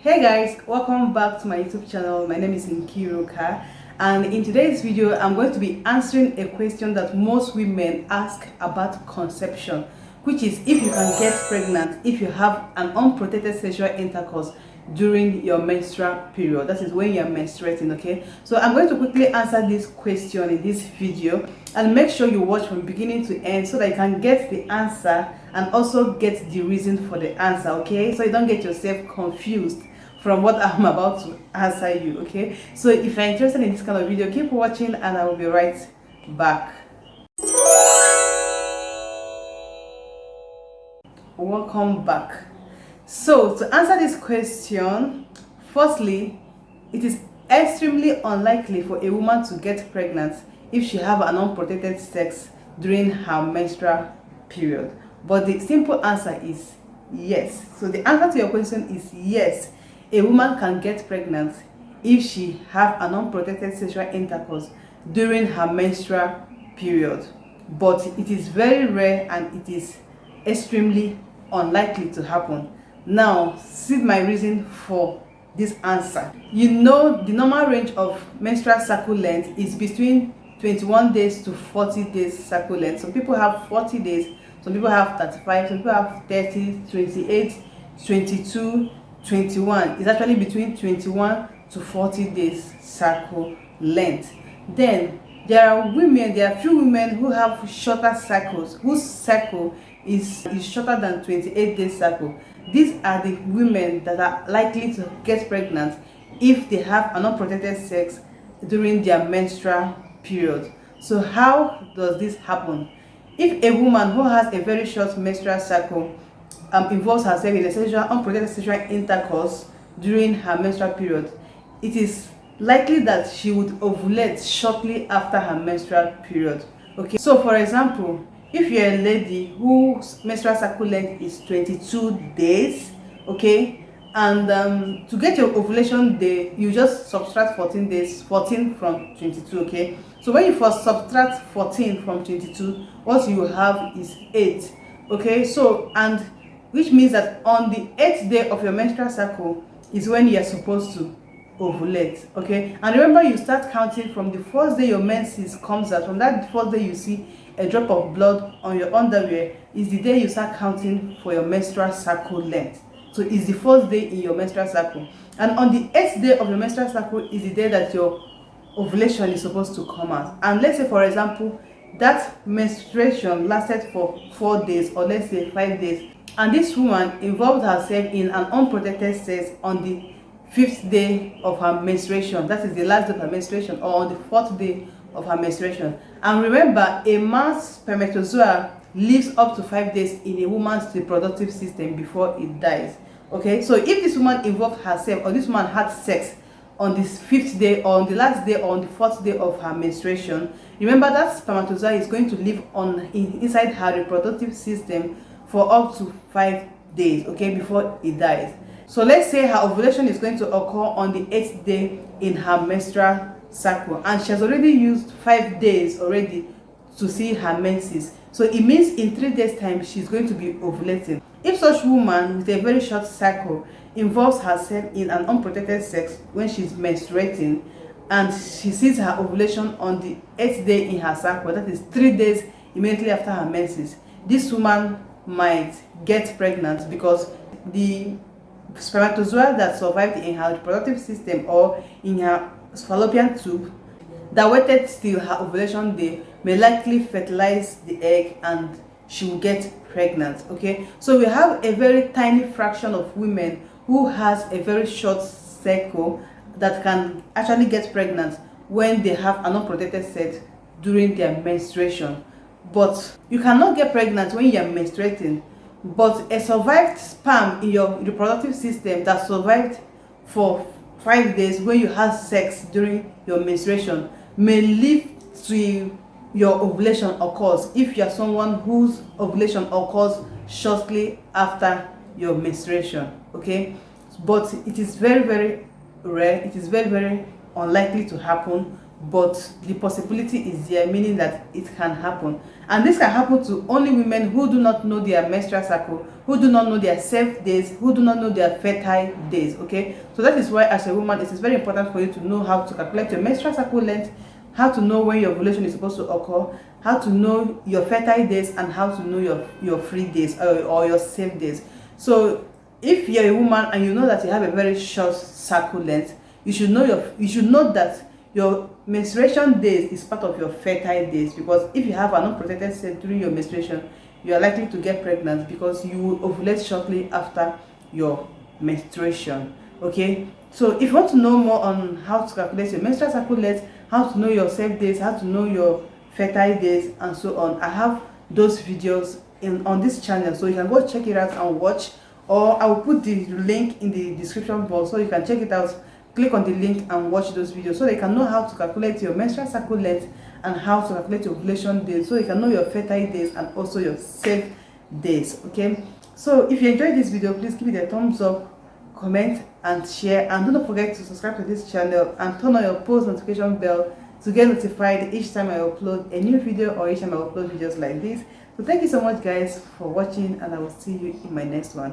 Hey guys, welcome back to my YouTube channel. My name is Nkeiru, and in today's video I'm going to be answering a question that most women ask about conception, which is if you can get pregnant if you have an unprotected sexual intercourse during your menstrual period. That is when you're menstruating. Okay, so I'm going to quickly answer this question in this video, and make sure you watch from beginning to end so that you can get the answer and also get the reason for the answer. Okay, so you don't get yourself confused from what I'm about to answer you. Okay, so if you're interested in this kind of video, keep watching and I will be right back. Welcome back. So to answer this question, firstly, it is extremely unlikely for a woman to get pregnant if she have an unprotected sex during her menstrual period. But the simple answer is yes. So the answer to your question is yes. A woman can get pregnant if she have an unprotected sexual intercourse during her menstrual period. But it is very rare and it is extremely unlikely to happen. Now, see my reason for this answer. You know, the normal range of menstrual cycle length is between 21 days to 40 days cycle length. Some people have 40 days, some people have 35, some people have 30, 28, 22, 21. It's actually between 21 to 40 days cycle length. Then there are few women who have shorter cycles, whose cycle is shorter than 28 days cycle. These are the women that are likely to get pregnant if they have an unprotected sex during their menstrual period. So how does this happen? If a woman who has a very short menstrual cycle involves herself in a unprotected sexual intercourse during her menstrual period, it is likely that she would ovulate shortly after her menstrual period. Okay, so for example, if you're a lady whose menstrual cycle length is 22 days, okay, and to get your ovulation day, you just subtract 14 from 22. Okay, so when you first subtract 14 from 22, what you have is 8. Okay, so and which means that on the 8th day of your menstrual cycle is when you are supposed to ovulate. Okay, and remember, you start counting from the first day your menses comes out. From that first day you see a drop of blood on your underwear is the day you start counting for your menstrual cycle length. So it's the first day in your menstrual cycle, and on the 8th day of your menstrual cycle is the day that your ovulation is supposed to come out. And let's say, for example, that menstruation lasted for 4 days, or let's say 5 days, and this woman involved herself in an unprotected sex on the 5th day of her menstruation. That is the last day of her menstruation, or on the 4th day of her menstruation. And remember, a man's spermatozoa lives up to 5 days in a woman's reproductive system before it dies. Okay, so if this woman involved herself, or this woman had sex on this 5th day, or on the last day, or on the 4th day of her menstruation, remember that spermatozoa is going to live inside her reproductive system for up to 5 days, okay, before it dies. So let's say her ovulation is going to occur on the 8th day in her menstrual cycle, and she has already used 5 days already to see her menses. So it means in 3 days time she's going to be ovulating. If such woman with a very short cycle involves herself in an unprotected sex when she's menstruating, and she sees her ovulation on the 8th day in her cycle, that is 3 days immediately after her menses, this woman might get pregnant, because the spermatozoa that survived in her reproductive system or in her fallopian tube that waited till her ovulation day may likely fertilize the egg and she will get pregnant. Okay, so we have a very tiny fraction of women who has a very short cycle that can actually get pregnant when they have an unprotected sex during their menstruation. But you cannot get pregnant when you are menstruating, but a survived sperm in your reproductive system that survived for 5 days when you had sex during your menstruation may live to your ovulation occurs, if you are someone whose ovulation occurs shortly after your menstruation. Okay, but it is very rare, it is very unlikely to happen but the possibility is there, meaning that it can happen. And this can happen to only women who do not know their menstrual cycle, who do not know their safe days, who do not know their fertile days. Okay, so that is why as a woman it is very important for you to know how to calculate your menstrual cycle length, how to know when your ovulation is supposed to occur, how to know your fertile days, and how to know your free days or your safe days. So if you're a woman and you know that you have a very short cycle length, you should know that your menstruation days is part of your fertile days, because if you have an unprotected sex during your menstruation, you are likely to get pregnant because you will ovulate shortly after your menstruation. Okay, so if you want to know more on how to calculate your menstrual cycle length, how to know your safe days, how to know your fertile days, and so on, I have those videos on this channel, so you can go check it out and watch, or I will put the link in the description box so you can check it out. Click on the link and watch those videos so you can know how to calculate your menstrual cycle length and how to calculate your ovulation days, so you can know your fertile days and also your safe days. Okay, so if you enjoyed this video, please give it a thumbs up, comment and share, and don't forget to subscribe to this channel and turn on your post notification bell to get notified each time I upload a new video or each time I upload videos like this. So thank you so much guys for watching, and I will see you in my next one.